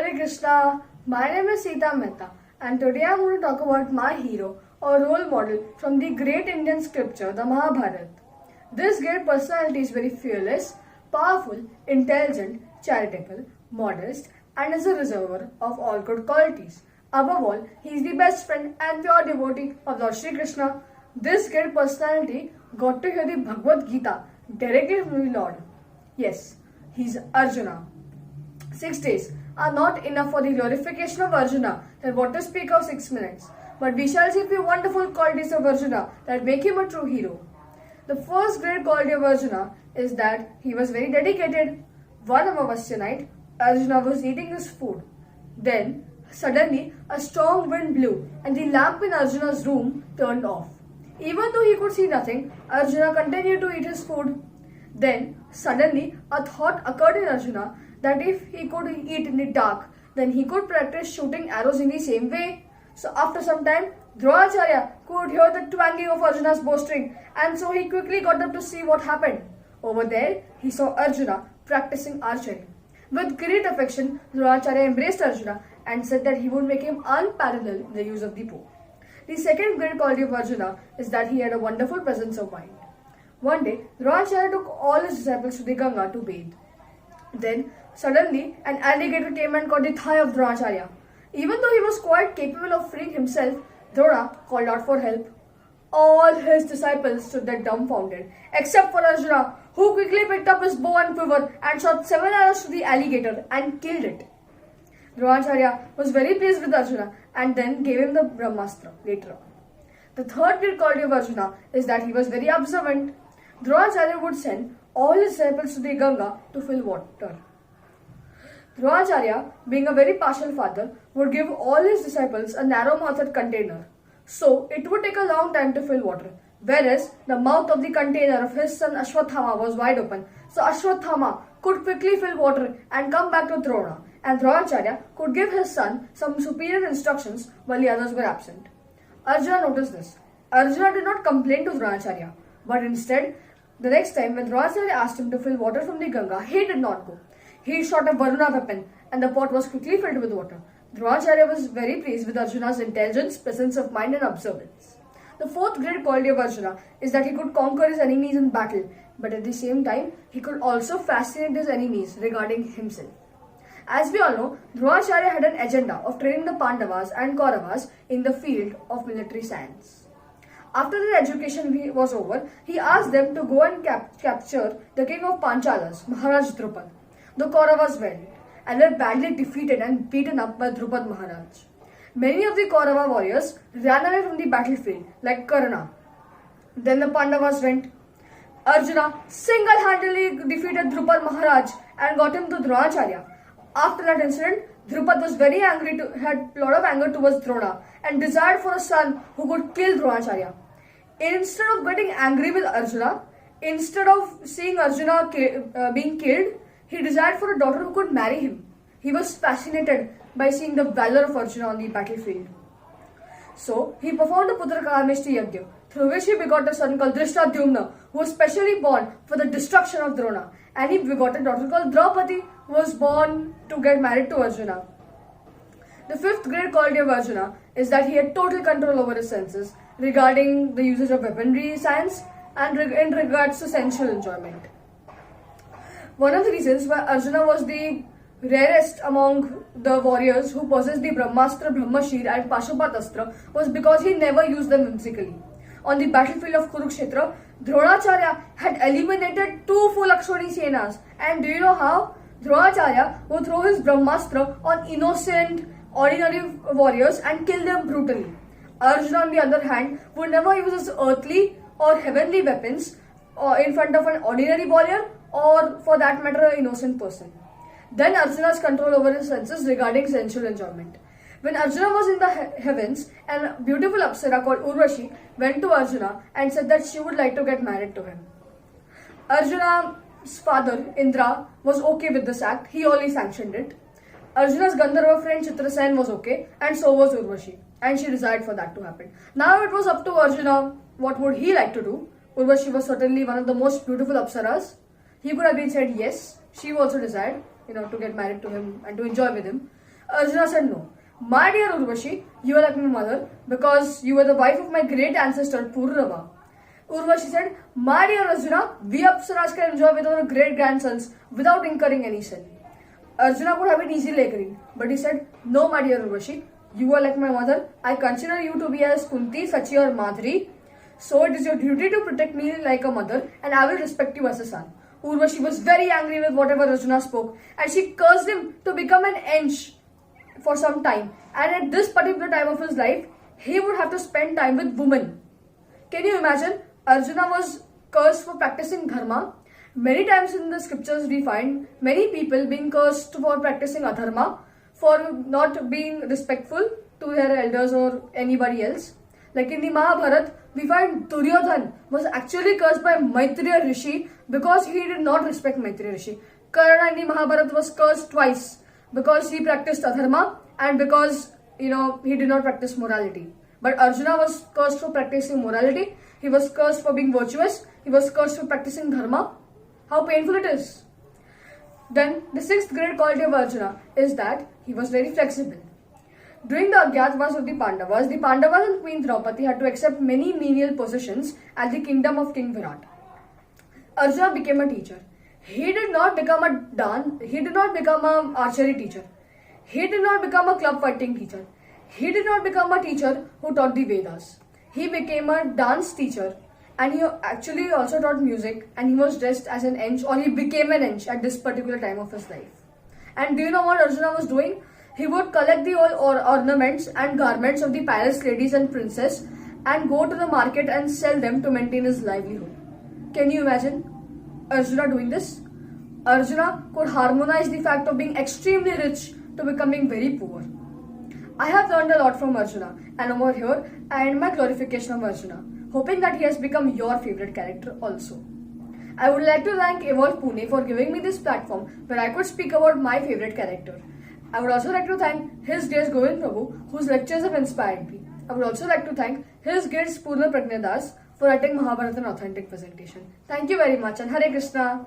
Hare Krishna, my name is Sita Mehta and today I am going to talk about my hero or role model from the great Indian scripture, the Mahabharata. This great personality is very fearless, powerful, intelligent, charitable, modest and is a reservoir of all good qualities. Above all, he is the best friend and pure devotee of Lord Shri Krishna. This great personality got to hear the Bhagavad Gita directly from the Lord. Yes, he is Arjuna. 6 days are not enough for the glorification of Arjuna, then what to speak of 6 minutes. But we shall see a few wonderful qualities of Arjuna that make him a true hero. The first great quality of Arjuna is that he was very dedicated. One Amavasya night, Arjuna was eating his food. Then, suddenly, a strong wind blew and the lamp in Arjuna's room turned off. Even though he could see nothing, Arjuna continued to eat his food. Then, suddenly, a thought occurred in Arjuna that if he could eat in the dark, then he could practice shooting arrows in the same way. So after some time, Dronacharya could hear the twanging of Arjuna's bowstring, and so he quickly got up to see what happened. Over there, he saw Arjuna practicing archery. With great affection, Dronacharya embraced Arjuna and said that he would make him unparalleled in the use of the bow. The second great quality of Arjuna is that he had a wonderful presence of mind. One day, Dronacharya took all his disciples to the Ganga to bathe. Then, suddenly, an alligator came and caught the thigh of Dronacharya. Even though he was quite capable of freeing himself, Drona called out for help. All his disciples stood there dumbfounded, except for Arjuna, who quickly picked up his bow and quiver and shot 7 arrows to the alligator and killed it. Dronacharya was very pleased with Arjuna and then gave him the Brahmastra later on. The third great quality of Arjuna is that he was very observant. Dronacharya would send all his disciples to the Ganga to fill water. Dronacharya, being a very partial father, would give all his disciples a narrow-mouthed container. So, it would take a long time to fill water. Whereas, the mouth of the container of his son Ashwathama was wide open. So, Ashwathama could quickly fill water and come back to Drona. And Dronacharya could give his son some superior instructions while the others were absent. Arjuna noticed this. Arjuna did not complain to Dronacharya. But instead, the next time when Dronacharya asked him to fill water from the Ganga, he did not go. He shot a Varuna weapon and the pot was quickly filled with water. Dronacharya was very pleased with Arjuna's intelligence, presence of mind and observance. The fourth great quality of Arjuna is that he could conquer his enemies in battle, but at the same time, he could also fascinate his enemies regarding himself. As we all know, Dronacharya had an agenda of training the Pandavas and Kauravas in the field of military science. After their education was over, he asked them to go and capture the king of Panchalas, Maharaj Drupad. The Kauravas went and were badly defeated and beaten up by Drupad Maharaj. Many of the Kaurava warriors ran away from the battlefield like Karna. Then the Pandavas went. Arjuna single-handedly defeated Drupad Maharaj and got him to Dronacharya. After that incident, Drupad was very angry, had a lot of anger towards Drona and desired for a son who could kill Dronacharya. Instead of getting angry with Arjuna, instead of seeing Arjuna being killed, he desired for a daughter who could marry him. He was fascinated by seeing the valor of Arjuna on the battlefield. So, he performed a Putra Kameshti Yajna, through which he begot a son called Drishtadyumna, who was specially born for the destruction of Drona. And he begot a daughter called Draupadi, who was born to get married to Arjuna. The fifth great quality of Arjuna is that he had total control over his senses regarding the usage of weaponry science and in regards to sensual enjoyment. One of the reasons why Arjuna was the rarest among the warriors who possessed the Brahmastra, Brahmashir and Pashupatastra was because he never used them whimsically. On the battlefield of Kurukshetra, Dronacharya had eliminated 2 full Akshoni Senas. And do you know how? Dronacharya would throw his Brahmastra on innocent, ordinary warriors and kill them brutally. Arjuna, on the other hand, would never use his earthly or heavenly weapons in front of an ordinary warrior or, for that matter, an innocent person. Then Arjuna's control over his senses regarding sensual enjoyment. When Arjuna was in the heavens, a beautiful Apsara called Urvashi went to Arjuna and said that she would like to get married to him. Arjuna's father, Indra, was okay with this act. He only sanctioned it. Arjuna's Gandharva friend Chitrasen was okay, and so was Urvashi. And she desired for that to happen. Now it was up to Arjuna, what would he like to do? Urvashi was certainly one of the most beautiful Apsaras. He could have been said yes. She also desired, to get married to him and to enjoy with him. Arjuna said no. My dear Urvashi, you are like my mother because you were the wife of my great ancestor Pururava. Urvashi said, my dear Arjuna, we Apsaras can enjoy with our great grandsons without incurring any sin. Arjuna would have it easily agreed, but he said, no, my dear Urvashi, you are like my mother. I consider you to be as Kunti, Sachi or Madhuri. So it is your duty to protect me like a mother and I will respect you as a son. Urvashi was very angry with whatever Arjuna spoke and she cursed him to become an ench for some time. And at this particular time of his life, he would have to spend time with women. Can you imagine? Arjuna was cursed for practicing dharma. Many times in the scriptures we find many people being cursed for practicing adharma, for not being respectful to their elders or anybody else. Like in the Mahabharata, we find Duryodhan was actually cursed by Maitreya Rishi because he did not respect Maitreya Rishi. Karna in the Mahabharata was cursed twice because he practiced adharma and because he did not practice morality. But Arjuna was cursed for practicing morality. He was cursed for being virtuous. He was cursed for practicing dharma. How painful it is. Then the sixth great quality of Arjuna is that he was very flexible. During the Agyatavas of the Pandavas and Queen Draupadi had to accept many menial positions at the kingdom of King Virat. Arjuna became a teacher. He did not become an archery teacher. He did not become a club fighting teacher. He did not become a teacher who taught the Vedas. He became a dance teacher and he actually also taught music and he was dressed as an ench, or he became an ench at this particular time of his life. And do you know what Arjuna was doing? He would collect the ornaments and garments of the palace ladies and princes and go to the market and sell them to maintain his livelihood. Can you imagine Arjuna doing this? Arjuna could harmonize the fact of being extremely rich to becoming very poor. I have learned a lot from Arjuna, and over here I end my glorification of Arjuna, hoping that he has become your favorite character also. I would like to thank Evolve Pune for giving me this platform where I could speak about my favorite character. I would also like to thank His Grace Govind Prabhu, whose lectures have inspired me. I would also like to thank His Grace Purna Prajna Das for writing Mahabharata an authentic presentation. Thank you very much and Hare Krishna.